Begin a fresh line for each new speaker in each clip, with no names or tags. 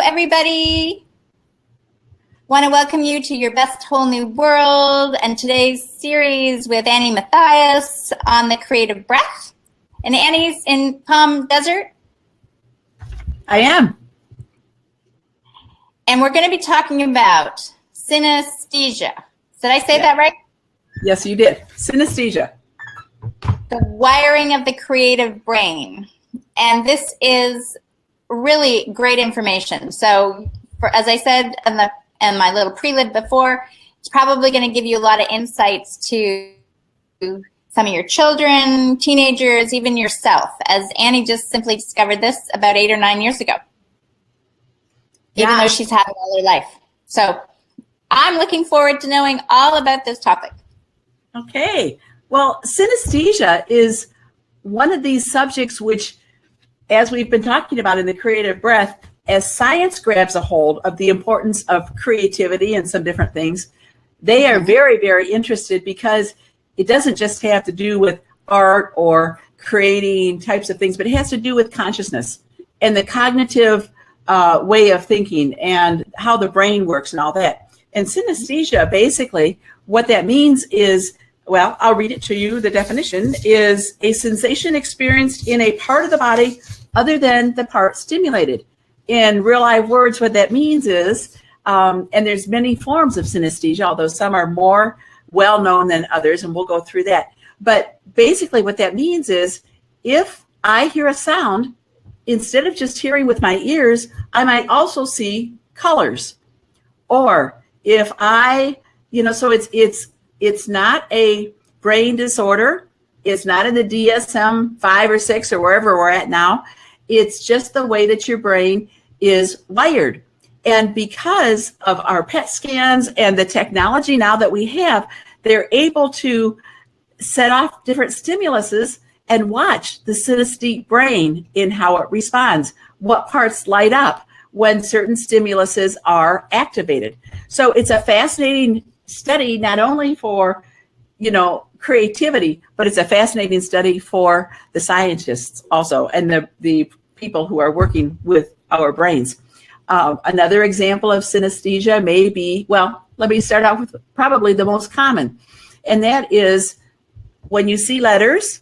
everybody. Want to welcome you to Your Best Whole New World and today's series with Annie Mathias on the creative breath. And Annie's in Palm Desert.
I am.
And we're going to be talking about synesthesia. Did I say that right?
Yes, you did. Synesthesia.
The wiring of the creative brain. And this is really great information. So, as I said in my little prelude before, it's probably going to give you a lot of insights to some of your children, teenagers, even yourself, as Annie just simply discovered this about 8 or 9 years ago, even though she's had it all her life. So I'm looking forward to knowing all about this topic.
Okay. Well, synesthesia is one of these subjects which, as we've been talking about in the creative breath, as science grabs a hold of the importance of creativity and some different things, they are very, very interested because it doesn't just have to do with art or creating types of things, but it has to do with consciousness and the cognitive way of thinking and how the brain works and all that. And synesthesia, basically, what that means is, well, I'll read it to you. The definition is a sensation experienced in a part of the body other than the part stimulated. In real life words, what that means is, and there's many forms of synesthesia, although some are more well known than others, and we'll go through that. But basically what that means is, if I hear a sound, instead of just hearing with my ears, I might also see colors. Or if I, so it's not a brain disorder. It's not in the DSM-5 or 6 or wherever we're at now. It's just the way that your brain is wired. And because of our PET scans and the technology now that we have, they're able to set off different stimuluses and watch the synesthetic brain in how it responds, what parts light up when certain stimuluses are activated. So it's a fascinating study, not only for, creativity, but it's a fascinating study for the scientists also and the people who are working with our brains. Another example of synesthesia may be, well, let me start out with probably the most common, and that is when you see letters,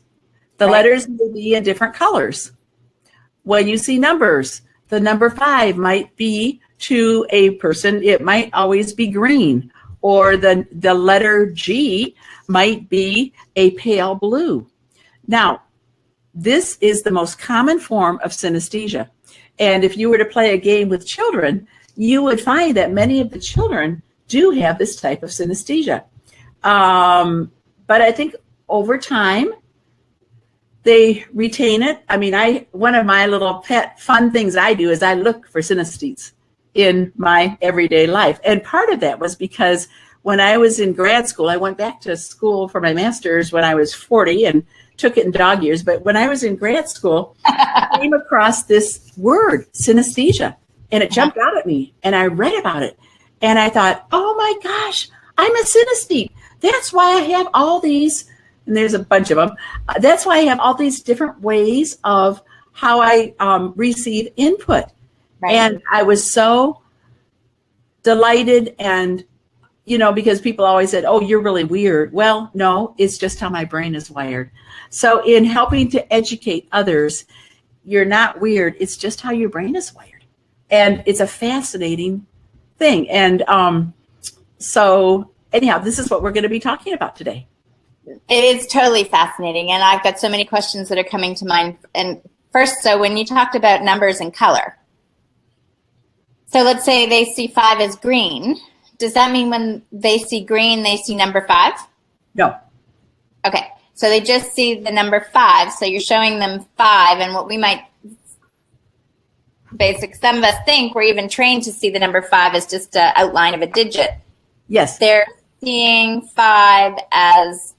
the letters may be in different colors. When you see numbers, the number 5 might be to a person, it might always be green, or the letter G might be a pale blue. Now, this is the most common form of synesthesia. And if you were to play a game with children, you would find that many of the children do have this type of synesthesia. But I think over time, they retain it. I mean, one of my little pet fun things I do is I look for synesthetes in my everyday life. And part of that was because when I was in grad school, I went back to school for my master's when I was 40 and took it in dog years. But when I was in grad school, I came across this word, synesthesia, and it jumped out at me. And I read about it. And I thought, oh my gosh, I'm a synesthete. That's why I have all these, and there's a bunch of them. That's why I have all these different ways of how I receive input. Right. And I was so delighted and, because people always said, oh, you're really weird. Well, no, it's just how my brain is wired. So in helping to educate others, you're not weird. It's just how your brain is wired. And it's a fascinating thing. And so anyhow, this is what we're going to be talking about today.
It is totally fascinating. And I've got so many questions that are coming to mind. And first, so when you talked about numbers and color, so let's say they see 5 as green. Does that mean when they see green, they see number 5?
No.
Okay. So they just see the number 5. So you're showing them 5. And what we might, some of us think we're even trained to see the number 5 as just an outline of a digit.
Yes.
They're seeing 5 as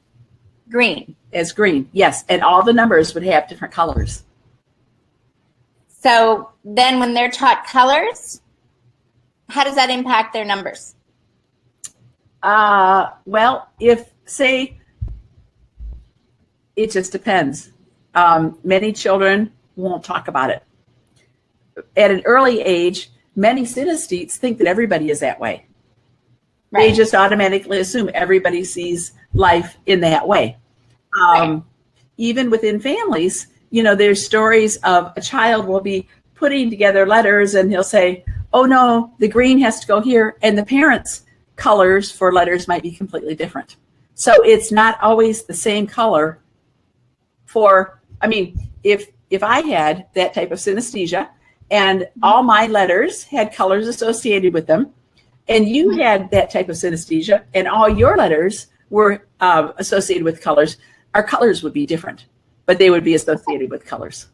green.
As green, yes. And all the numbers would have different colors.
So then when they're taught colors, how does that impact their numbers?
Well, say, it just depends. Many children won't talk about it. At an early age, many synesthetes think that everybody is that way.
Right.
They just automatically assume everybody sees life in that way.
Right.
Even within families, there's stories of a child will be putting together letters and he'll say, oh no, the green has to go here. And the parents' colors for letters might be completely different. So it's not always the same color if I had that type of synesthesia and all my letters had colors associated with them, and you had that type of synesthesia and all your letters were associated with colors, our colors would be different, but they would be associated with colors.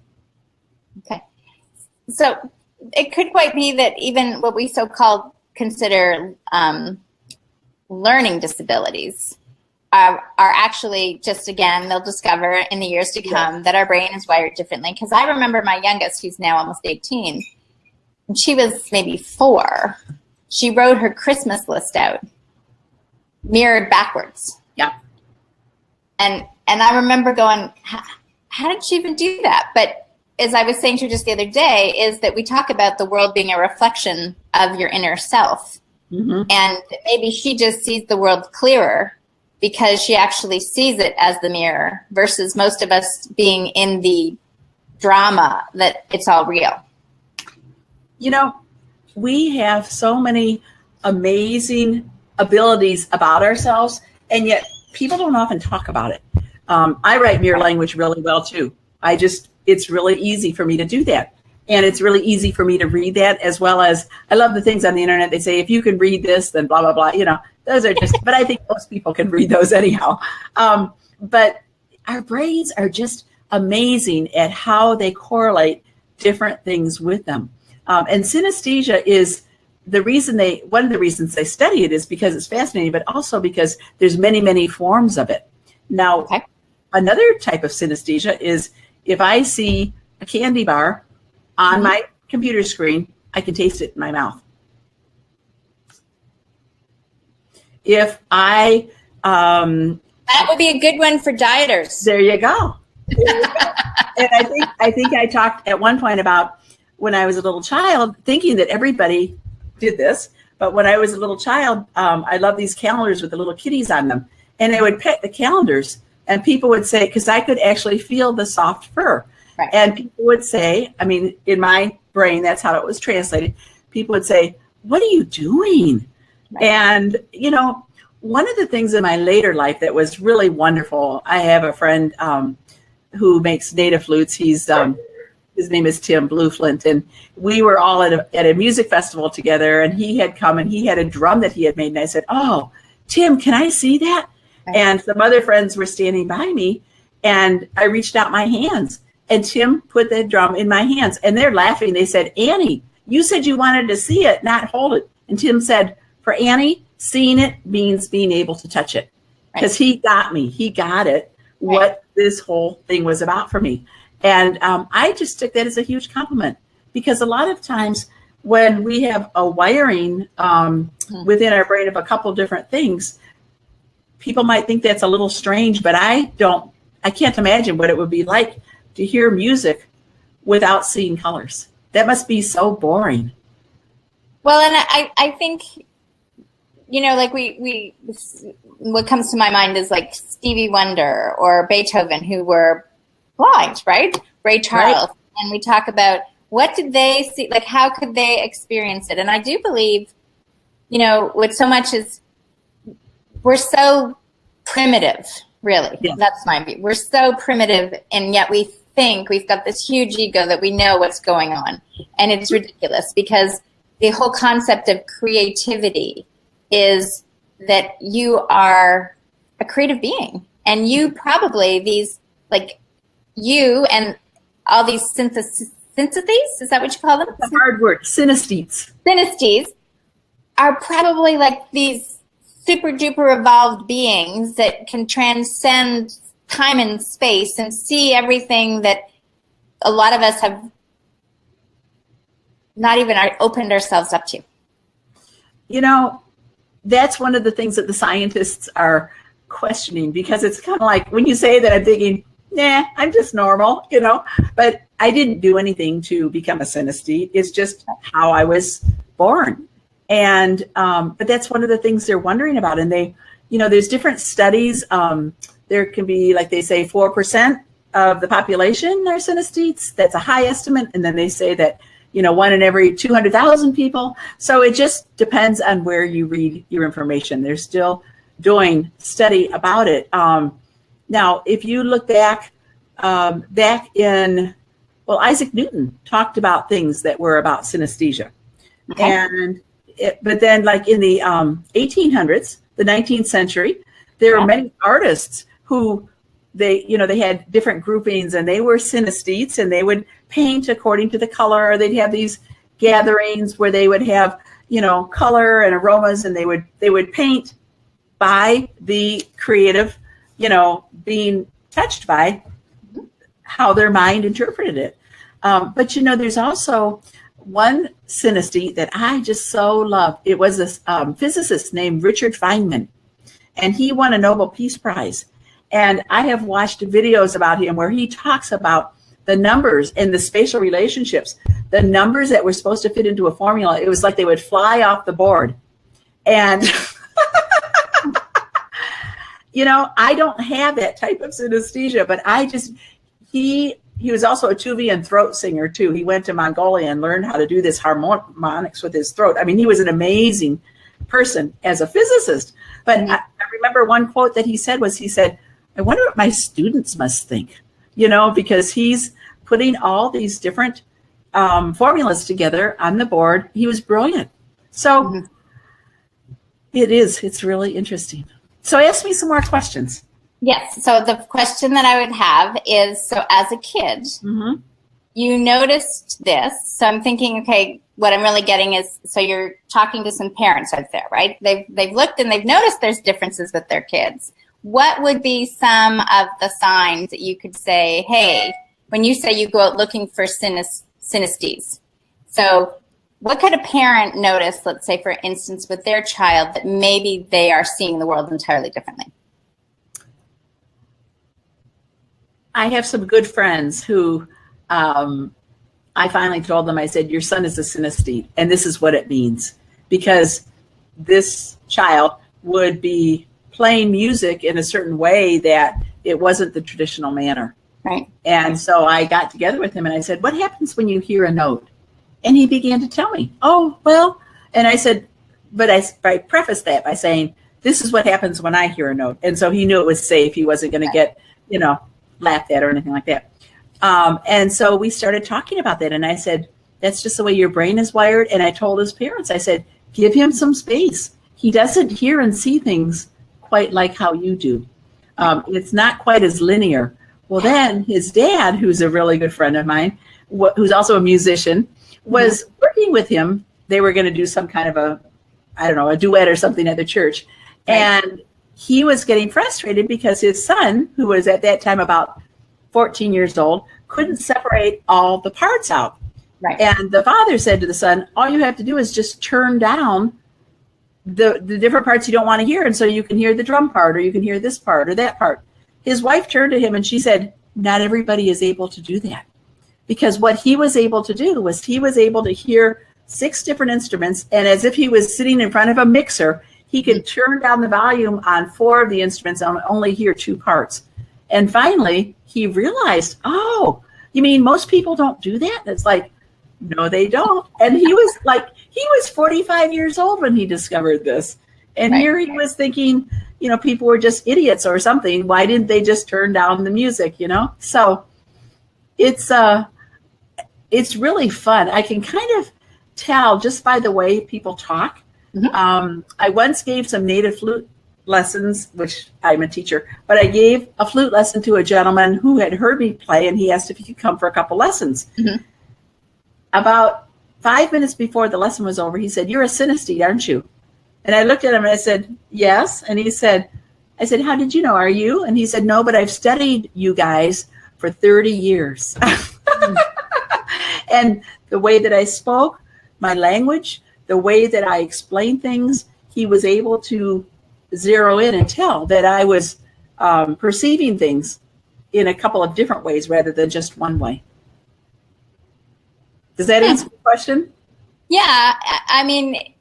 Okay. So it could quite be that even what we so-called consider learning disabilities are actually just, again, they'll discover in the years to come that our brain is wired differently. Because I remember my youngest, who's now almost 18, and she was maybe 4. She wrote her Christmas list out, mirrored backwards.
Yeah.
And I remember going, how did she even do that? But as I was saying to her just the other day, is that we talk about the world being a reflection of your inner self. Mm-hmm. And maybe she just sees the world clearer because she actually sees it as the mirror versus most of us being in the drama that it's all real.
We have so many amazing abilities about ourselves, and yet people don't often talk about it. I write mirror language really well too. It's really easy for me to do that. And it's really easy for me to read that, as well as I love the things on the internet. They say, if you can read this, then blah, blah, blah. Those are just, but I think most people can read those anyhow. But our brains are just amazing at how they correlate different things with them. And synesthesia is one of the reasons they study it is because it's fascinating, but also because there's many, many forms of it. Now, another type of synesthesia is if I see a candy bar on my computer screen, I can taste it in my mouth. If I
that would be a good one for dieters.
There you go. And I think I talked at one point about when I was a little child, thinking that everybody did this. But when I was a little child, I loved these calendars with the little kitties on them, and I would pet the calendars, and people would say, because I could actually feel the soft fur. Right. And people would say, in my brain, that's how it was translated. People would say, what are you doing? Right. And, one of the things in my later life that was really wonderful, I have a friend who makes native flutes. His name is Tim Blueflint. And we were all at a music festival together, and he had come and he had a drum that he had made. And I said, oh, Tim, can I see that? Right. And some other friends were standing by me, and I reached out my hands. And Tim put the drum in my hands, and they're laughing. They said, Annie, you said you wanted to see it, not hold it. And Tim said, for Annie, seeing it means being able to touch it. Because he got me. He got it, what this whole thing was about for me. And I just took that as a huge compliment. Because a lot of times when we have a wiring within our brain of a couple different things, people might think that's a little strange, but I can't imagine what it would be like to hear music without seeing colors. That must be so boring.
Well, and I think, like we what comes to my mind is like Stevie Wonder or Beethoven, who were blind, right? Ray Charles. Right. And we talk about what did they see, like how could they experience it? And I do believe, what so much is we're so primitive, really. Yeah. That's my view. We're so primitive, and yet we think we've got this huge ego that we know what's going on. And it's ridiculous because the whole concept of creativity is that you are a creative being. And you probably, you and all these synesthetes, is that what you call them?
That's a hard word, synesthetes.
Synesthetes are probably like these super duper evolved beings that can transcend time and space and see everything that a lot of us have not even opened ourselves up to.
That's one of the things that the scientists are questioning, because it's kind of like when you say that, I'm thinking, nah, I'm just normal, but I didn't do anything to become a synesthete. It's just how I was born. And, but that's one of the things they're wondering about. And they, there's different studies. There can be, like they say, 4% of the population are synesthetes. That's a high estimate. And then they say that, 1 in every 200,000 people. So it just depends on where you read your information. They're still doing study about it. Now, if you look back in, Isaac Newton talked about things that were about synesthesia. Okay. But then like in the 1800s, the 19th century, there were many artists who they had different groupings, and they were synesthetes, and they would paint according to the color, or they'd have these gatherings where they would have, color and aromas, and they would paint by the creative, being touched by how their mind interpreted it. But, there's also one synesthete that I just so love. It was this physicist named Richard Feynman, and he won a Nobel Peace Prize. And I have watched videos about him where he talks about the numbers and the spatial relationships, the numbers that were supposed to fit into a formula. It was like they would fly off the board. And, I don't have that type of synesthesia, but he was also a Tuvian throat singer too. He went to Mongolia and learned how to do this harmonics with his throat. I mean, he was an amazing person as a physicist. But I remember one quote that he said, I wonder what my students must think, because he's putting all these different formulas together on the board. He was brilliant. So it's really interesting. So ask me some more questions.
Yes. So the question that I would have is, so as a kid, you noticed this. So I'm thinking, okay, what I'm really getting is, so you're talking to some parents out there, right? They've looked and they've noticed there's differences with their kids. What would be some of the signs that you could say, hey, when you say you go out looking for synesthetes? So what could a parent notice, let's say, for instance, with their child, that maybe they are seeing the world entirely differently?
I have some good friends who I finally told them, I said, your son is a synesthete, and this is what it means. Because this child would be playing music in a certain way that it wasn't the traditional manner.
Right.
And so I got together with him and I said, what happens when you hear a note? And he began to tell me, and I said, but I prefaced that by saying, this is what happens when I hear a note. And so he knew it was safe. He wasn't going to get, laughed at or anything like that. And so we started talking about that. And I said, that's just the way your brain is wired. And I told his parents, I said, give him some space. He doesn't hear and see things quite like how you do. It's not quite as linear. Well, then his dad, who's a really good friend of mine, who's also a musician, was working with him. They were going to do some kind of a duet or something at the church. Right. And he was getting frustrated because his son, who was at that time about 14 years old, couldn't separate all the parts out.
Right.
And the father said to the son, all you have to do is just turn down the different parts you don't want to hear. And so you can hear the drum part, or you can hear this part or that part. His wife turned to him and she said, not everybody is able to do that. Because what he was able to do was he was able to hear 6 different instruments. And as if he was sitting in front of a mixer, he could turn down the volume on 4 of the instruments and only hear 2 parts. And finally, he realized, oh, you mean most people don't do that? And it's like, no, they don't. And he was 45 years old when he discovered this. And right. Here he was thinking, people were just idiots or something. Why didn't they just turn down the music, So it's really fun. I can kind of tell just by the way people talk. Mm-hmm. I once gave some native flute lessons, which I'm a teacher, but I gave a flute lesson to a gentleman who had heard me play, and he asked if he could come for a couple lessons. Mm-hmm. About 5 minutes before the lesson was over, he said, you're a synesthete, aren't you? And I looked at him and I said, yes. And I said, how did you know? Are you? And he said, no, but I've studied you guys for 30 years. And the way that I spoke, my language, the way that I explained things, he was able to zero in and tell that I was perceiving things in a couple of different ways rather than just one way. Does that answer the question?
Yeah, I mean,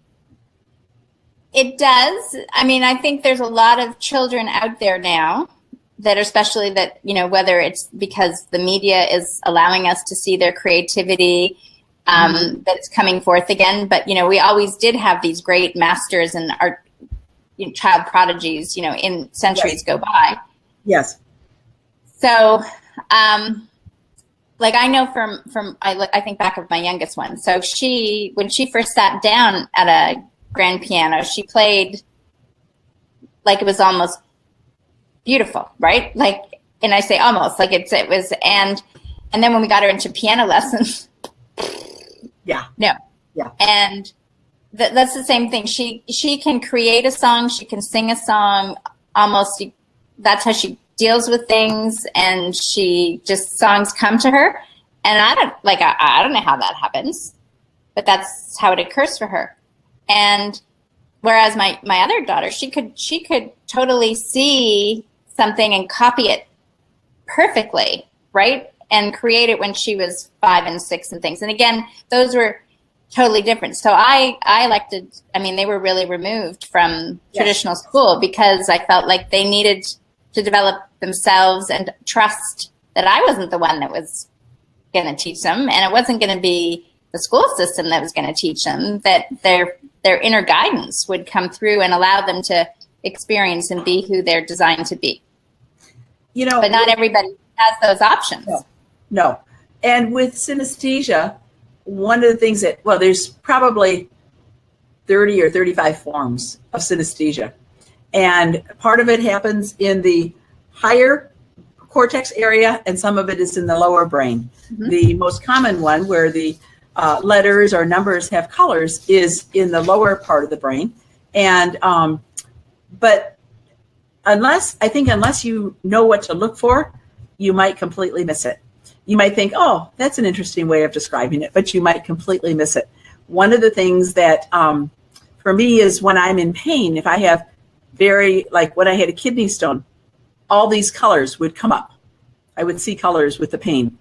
it does. I mean, I think there's a lot of children out there now that, especially that, you know, whether it's because the media is allowing us to see their creativity, that's coming forth again. But, you know, we always did have these great masters and art, you know, child prodigies, you know, in centuries go by.
Yes.
So, like I know from I think back of my youngest one. So when she first sat down at a grand piano, she played like it was almost beautiful, right? Like, and I say almost, like it was, and then when we got her into piano lessons, no, and that's the same thing. She can create a song, she can sing a song, almost. That's how she deals with things, and she just, songs come to her, and I don't know how that happens, but that's how it occurs for her. And whereas my other daughter, she could totally see something and copy it perfectly, right, and create it when she was 5 and 6 and things. And again, those were totally different. So I elected, I mean, they were really removed from traditional school because I felt like they needed to develop themselves and trust that I wasn't the one that was going to teach them, and it wasn't going to be the school system that was going to teach them, that their inner guidance would come through and allow them to experience and be who they're designed to be. You know, but not everybody has those options.
No. And with synesthesia, one of the things that, well, there's probably 30 or 35 forms of synesthesia. And part of it happens in the higher cortex area, and some of it is in the lower brain. The most common one, where the letters or numbers have colors, is in the lower part of the brain. And but unless you know what to look for, you might completely miss it. You might think, oh, that's an interesting way of describing it, but you might completely miss it. One of the things that for me is when I'm in pain, if I have like when I had a kidney stone, all these colors would come up. I would see colors with the pain.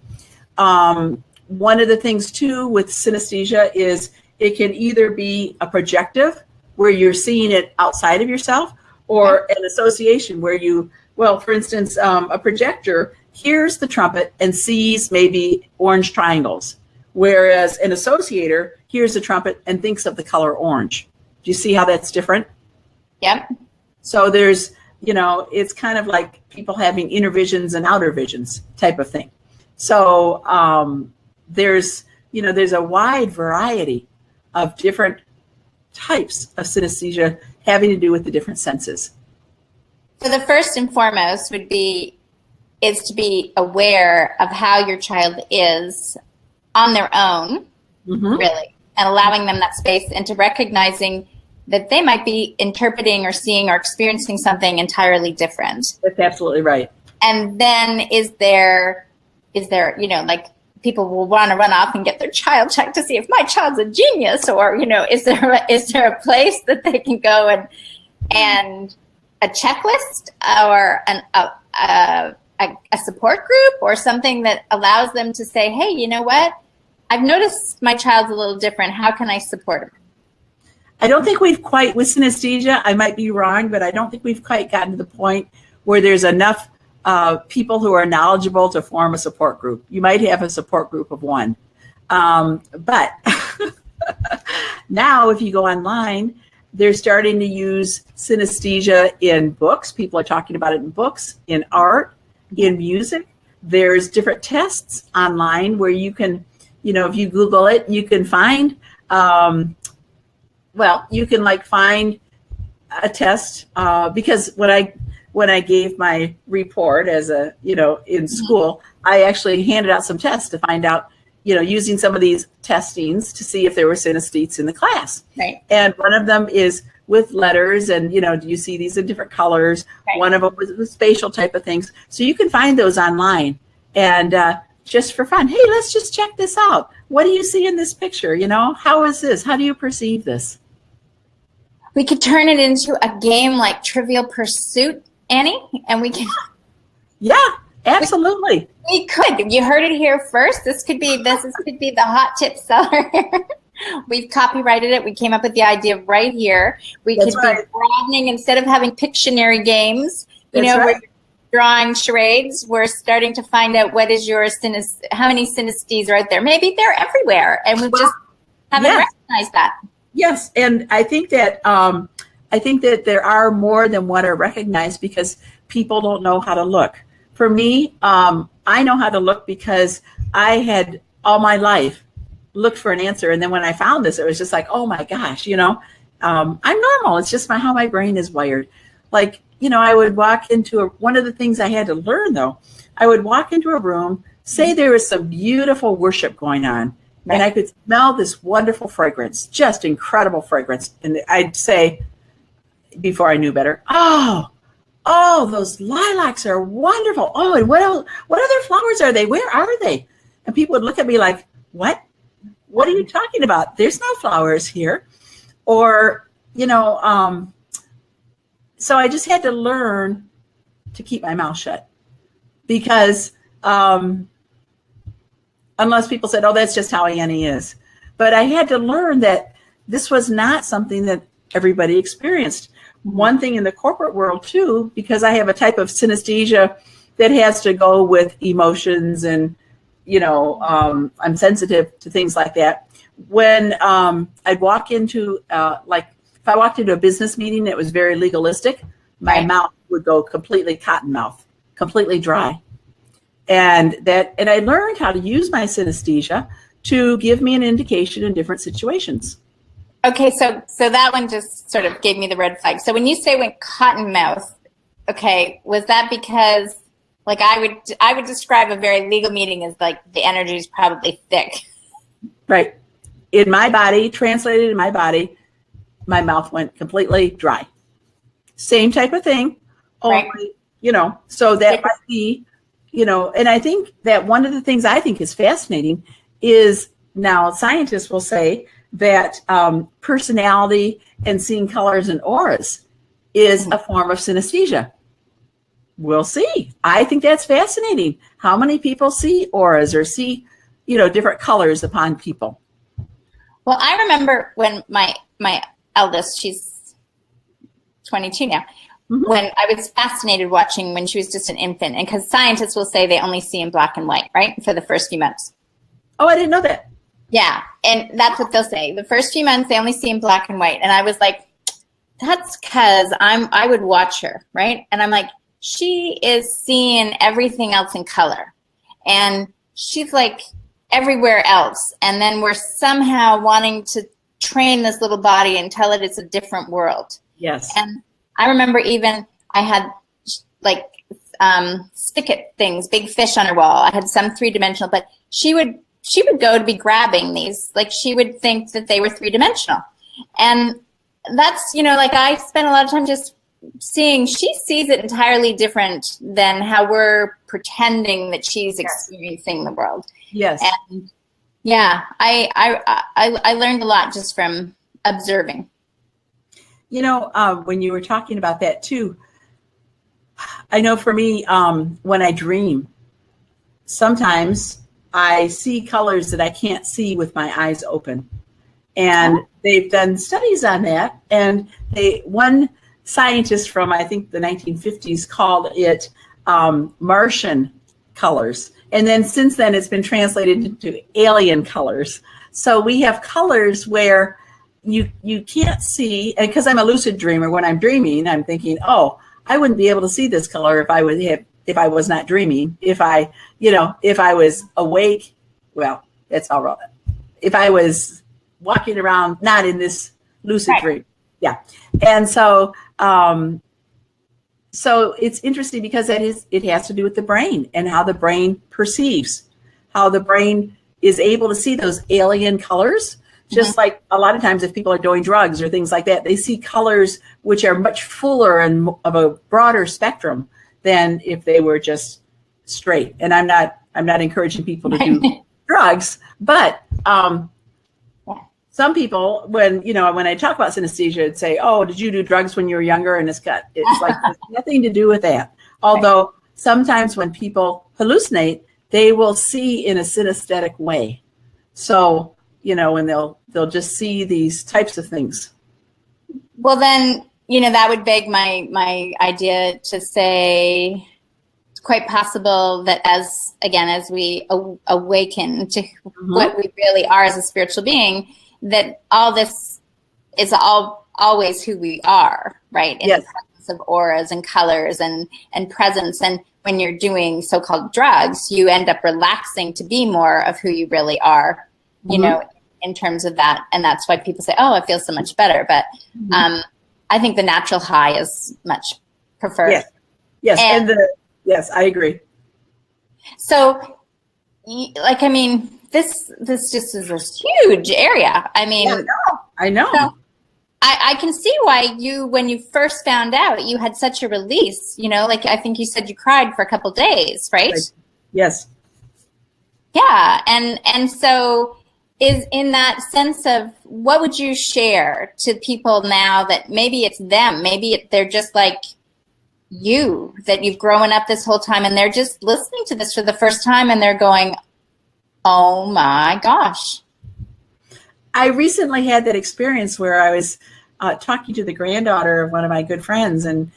One of the things too with synesthesia is it can either be a projective, where you're seeing it outside of yourself, or an association where you, well, for instance, a projector hears the trumpet and sees maybe orange triangles, whereas an associator hears the trumpet and thinks of the color orange. Do you see how that's different?
Yep. So
there's, you know, it's kind of like people having inner visions and outer visions type of thing. So there's a wide variety of different types of synesthesia having to do with the different senses.
So the first and foremost is to be aware of how your child is on their own, really, and allowing them that space, and to recognizing that they might be interpreting or seeing or experiencing something entirely different.
That's absolutely right. And
then is there, you know, like people will want to run off and get their child checked to see if my child's a genius, or, you know, is there a place that they can go and a checklist or a support group or something that allows them to say, hey, you know what? I've noticed my child's a little different. How can I support him?
I don't think we've quite, with synesthesia, I might be wrong, but I don't think we've quite gotten to the point where there's enough people who are knowledgeable to form a support group. You might have a support group of one. But now if you go online, they're starting to use synesthesia in books. People are talking about it in books, in art, in music. There's different tests online where you can, you know, if you Google it, you can find, you can like find a test because when I gave my report as a, you know, in school, I actually handed out some tests to find out, you know, using some of these testings to see if there were synesthetes in the class.
Right.
And one of them is with letters, and, you know, do you see these in different colors? Right. One of them was with spatial type of things. So you can find those online, and just for fun, hey, let's just check this out. What do you see in this picture? You know, how is this? How do you perceive this?
We could turn it into a game like Trivial Pursuit, Annie, and we can.
Yeah. Absolutely.
We could. You heard it here first. This could be the hot tip seller. We've copyrighted it. We came up with the idea right here. We could be broadening instead of having Pictionary games. We're drawing charades. We're starting to find out what is your how many synesthetes are out there. Maybe they're everywhere, and we just haven't recognized that.
Yes, and I think that there are more than what are recognized because people don't know how to look. For me, I know how to look because I had all my life looked for an answer, and then when I found this, it was just like, oh my gosh, I'm normal. It's just how my brain is wired. Like, I would walk into one of the things I had to learn though. I would walk into a room, say there was some beautiful worship going on, and I could smell this wonderful fragrance, just incredible fragrance, and I'd say, before I knew better, oh, those lilacs are wonderful. Oh, and what else? What other flowers are they? Where are they? And people would look at me like, what? What are you talking about? There's no flowers here. Or, so I just had to learn to keep my mouth shut because unless people said, oh, that's just how Annie is. But I had to learn that this was not something that everybody experienced. One thing in the corporate world too, because I have a type of synesthesia that has to go with emotions and, I'm sensitive to things like that. When I'd walk into, if I walked into a business meeting that was very legalistic, my mouth would go completely cotton mouth, completely dry. And I learned how to use my synesthesia to give me an indication in different situations.
Okay, so that one just sort of gave me the red flag. So when you say went cotton mouth, okay, was that because like I would describe a very legal meeting as like the energy is probably thick. Right.
In my body, translated in my body, my mouth went completely dry. Same type of thing. Only, so that might be, and I think that one of the things I think is fascinating is now scientists will say that personality and seeing colors and auras is a form of synesthesia. We'll see. I think that's fascinating. How many people see auras or see, different colors upon people?
Well, I remember when my eldest, she's 22 now, when I was fascinated watching when she was just an infant. And because scientists will say they only see in black and white, right, for the first few months.
Oh, I didn't know that.
Yeah, and that's what they'll say. The first few months, they only see in black and white. And I was like, that's because I would watch her, right? And I'm like, she is seeing everything else in color. And she's like everywhere else. And then we're somehow wanting to train this little body and tell it it's a different world.
Yes.
And I remember even I had like spigot things, big fish on her wall. I had some three-dimensional, but she would go to be grabbing these, like she would think that they were three-dimensional. And that's, like I spent a lot of time just seeing, she sees it entirely different than how we're pretending that she's experiencing the world.
Yes.
And yeah, I learned a lot just from observing.
When you were talking about that too, I know for me, when I dream, sometimes I see colors that I can't see with my eyes open. And they've done studies on that. And one scientist from, I think, the 1950s called it Martian colors. And then since then, it's been translated into alien colors. So we have colors where you can't see, and because I'm a lucid dreamer, when I'm dreaming, I'm thinking, oh, I wouldn't be able to see this color if I was not dreaming. If I was awake, well, that's all wrong. If I was walking around, not in this lucid dream. Yeah. And so it's interesting because it has to do with the brain and how the brain perceives, how the brain is able to see those alien colors. Just like a lot of times if people are doing drugs or things like that, they see colors which are much fuller and of a broader spectrum than if they were just straight. And I'm not encouraging people to do drugs, but some people, when I talk about synesthesia, it'd say, oh, did you do drugs when you were younger? And it's like nothing to do with that. Although sometimes when people hallucinate, they will see in a synesthetic way. So, and they'll just see these types of things.
Well, then, that would beg my idea to say it's quite possible that as we awaken to what we really are as a spiritual being, that all this is always who we are, right? In the presence of auras and colors and presence. And when you're doing so-called drugs, you end up relaxing to be more of who you really are, in terms of that. And that's why people say, oh, it feels so much better. But I think the natural high is much preferred.
Yes. Yes, I agree.
So, this just is a huge area.
I know.
So I can see why when you first found out, you had such a release, I think you said you cried for a couple days, right?
Yes.
Yeah. And so is in that sense of what would you share to people now that maybe it's them, maybe they're just like you, that you've grown up this whole time and they're just listening to this for the first time and they're going, oh my gosh.
I recently had that experience where I was talking to the granddaughter of one of my good friends, and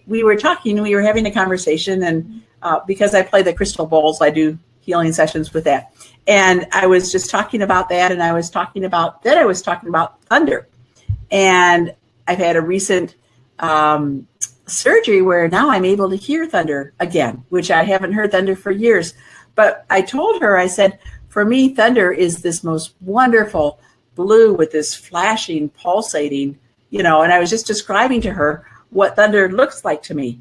we were having a conversation, and because I play the crystal bowls, I do healing sessions with that. And I was just talking about that, and I was talking about thunder. And I've had a recent surgery where now I'm able to hear thunder again, which I haven't heard thunder for years. But I told her, I said, for me, thunder is this most wonderful blue with this flashing, pulsating, and I was just describing to her what thunder looks like to me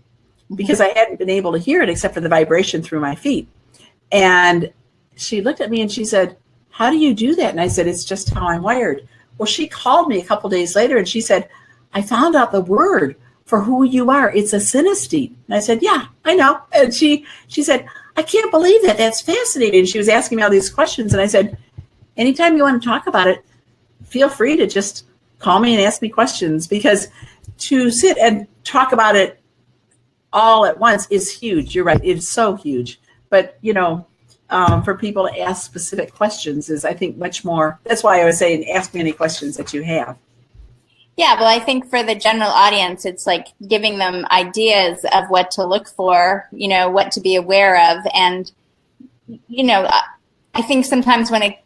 because I hadn't been able to hear it except for the vibration through my feet. And she looked at me and she said, how do you do that? And I said, it's just how I'm wired. Well, she called me a couple days later and she said, I found out the word for who you are. It's a synesthete. And I said, yeah, I know. And she said, I can't believe that. That's fascinating. She was asking me all these questions. And I said, anytime you want to talk about it, feel free to just call me and ask me questions, because to sit and talk about it all at once is huge. You're right. It's so huge. But, for people to ask specific questions is, I think, much more. That's why I was saying, ask me any questions that you have.
Yeah, well, I think for the general audience, it's like giving them ideas of what to look for, what to be aware of. And, I think sometimes when I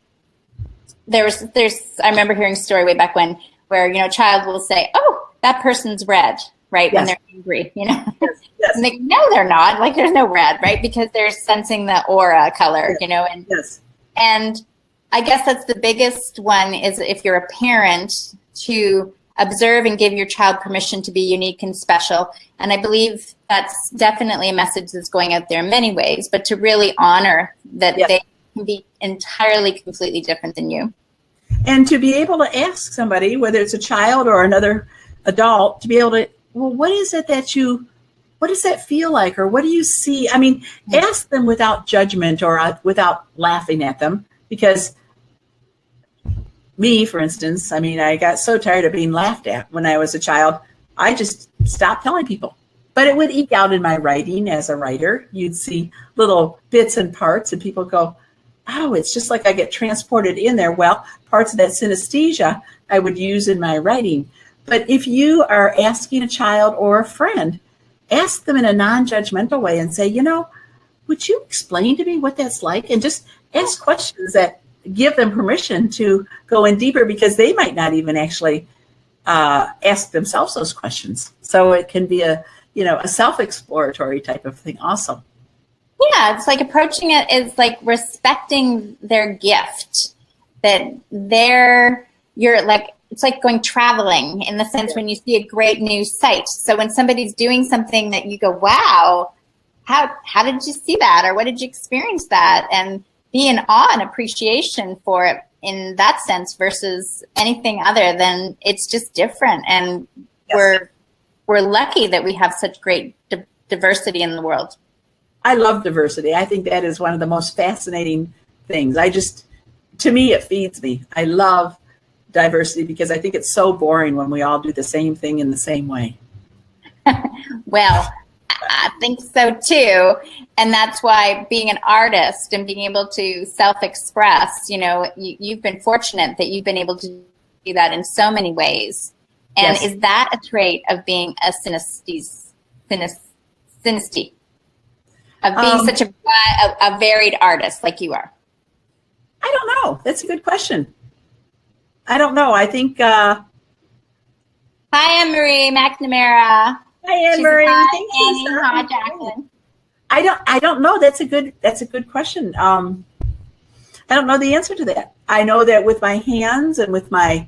remember hearing a story way back when where, a child will say, oh, that person's red, right? Yes. When they're angry, Yes. And they, no, they're not. Like, there's no red, right? Because they're sensing the aura color, and, and I guess that's the biggest one is if you're a parent to observe and give your child permission to be unique and special. And I believe that's definitely a message that's going out there in many ways, but to really honor that they can be entirely, completely different than you.
And to be able to ask somebody, whether it's a child or another adult, to be able to, well, what does that feel like? Or what do you see? I mean, ask them without judgment or without laughing at them, because me, for instance, I got so tired of being laughed at when I was a child, I just stopped telling people. But it would eke out in my writing as a writer. You'd see little bits and parts and people go, oh, it's just like I get transported in there. Well, parts of that synesthesia I would use in my writing. But if you are asking a child or a friend, ask them in a non-judgmental way and say, would you explain to me what that's like? And just ask questions that give them permission to go in deeper, because they might not even actually ask themselves those questions. So it can be a self-exploratory type of thing also.
Yeah, it's like approaching it is like respecting their gift, that it's like going traveling in the sense when you see a great new sight. So when somebody's doing something that you go, wow, how did you see that? Or what did you experience that? And be in awe and appreciation for it in that sense versus anything other than it's just different. And we're lucky that we have such great diversity in the world.
I love diversity. I think that is one of the most fascinating things. To me, it feeds me. I love diversity because I think it's so boring when we all do the same thing in the same way.
Well, I think so too. And that's why being an artist and being able to self-express, you've been fortunate that you've been able to do that in so many ways. And
Yes.
is that a trait of being a synesthete? Of being such a varied artist like you are?
I don't know. That's a good question. I don't know. I think.
Hi, Anne-Marie McNamara.
Hi, Anne-Marie.
Thanks, Annie. Hi, Jacqueline.
I don't know. That's a good question. I don't know the answer to that. I know that with my hands and with my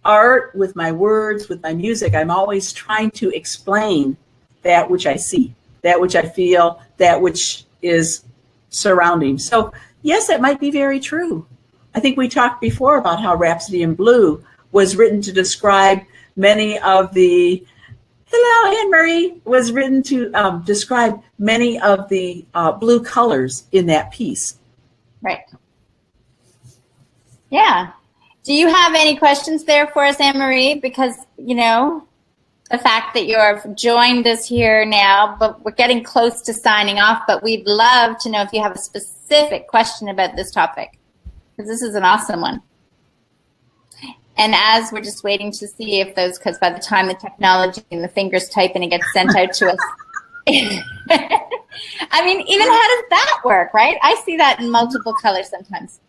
art, with my words, with my music, I'm always trying to explain that which I see, that which I feel, that which is surrounding. So yes, that might be very true. I think we talked before about how Rhapsody in Blue was written to describe many of the, hello, Anne-Marie, was written to describe many of the blue colors in that piece.
Right. Yeah. Do you have any questions there for us, Anne-Marie? Because, the fact that you've joined us here now, but we're getting close to signing off, but we'd love to know if you have a specific question about this topic, because this is an awesome one. And as we're just waiting to see if those, because by the time the technology and the fingers type and it gets sent out to us, I mean, even how does that work, right? I see that in multiple colors sometimes.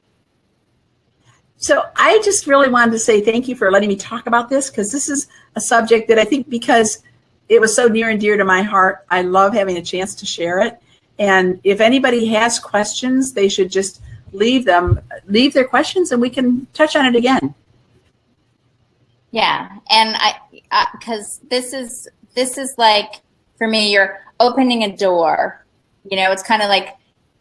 So I just really wanted to say thank you for letting me talk about this, because this is a subject that I think, because it was so near and dear to my heart, I love having a chance to share it. And if anybody has questions, they should just leave their questions and we can touch on it again.
Yeah. And because this is like, for me, you're opening a door, it's kind of like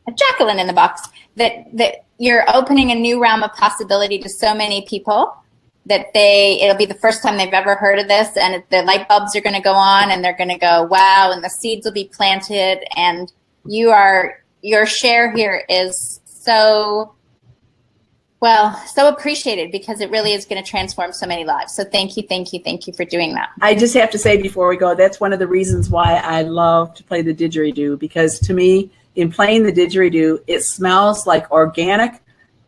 a Jacqueline in the box, that you're opening a new realm of possibility to so many people that it'll be the first time they've ever heard of this, and the light bulbs are going to go on and they're going to go, wow, and the seeds will be planted, and your share here is so appreciated, because it really is going to transform so many lives. So thank you for doing that.
I just have to say before we go, that's one of the reasons why I love to play the didgeridoo, because to me, in playing the didgeridoo, it smells like organic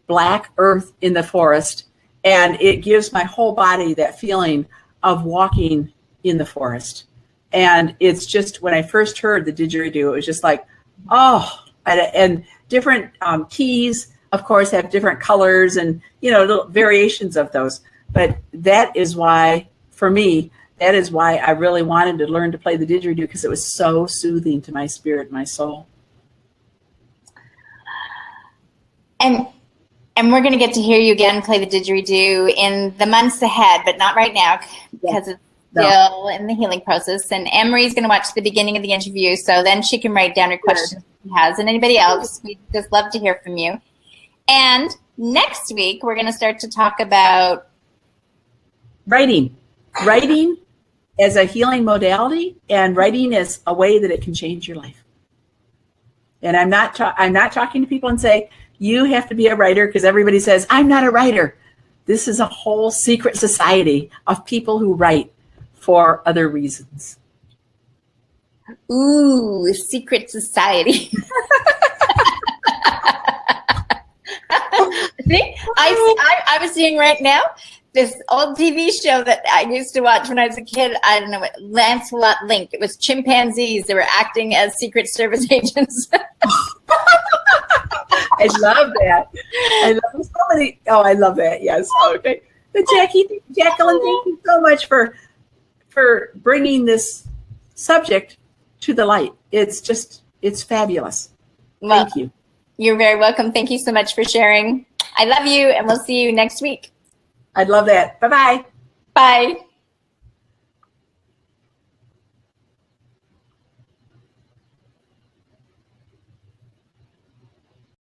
black earth in the forest, and it gives my whole body that feeling of walking in the forest. And it's just, when I first heard the didgeridoo, it was just like, oh, and different keys, of course, have different colors and, little variations of those. But that is why, for me, that is why I really wanted to learn to play the didgeridoo, because it was so soothing to my spirit, my soul.
And we're going to get to hear you again play the didgeridoo in the months ahead, but not right now, because it's still in the healing process. And Anne-Marie's going to watch the beginning of the interview, so then she can write down her questions she has. And anybody else, we'd just love to hear from you. And next week, we're going to start to talk about
writing as a healing modality, and writing as a way that it can change your life. And I'm not talking to people and say, you have to be a writer, because everybody says, I'm not a writer. This is a whole secret society of people who write for other reasons.
Ooh, secret society. See, I was seeing right now this old TV show that I used to watch when I was a kid. I don't know what, Lancelot Link. It was chimpanzees. They were acting as Secret Service agents.
I love that. I love so many. Oh, I love that. Yes. Okay. But Jacqueline, thank you so much for bringing this subject to the light. It's fabulous. Thank you.
You're very welcome. Thank you so much for sharing. I love you, and we'll see you next week.
I'd love that. Bye-bye.
Bye.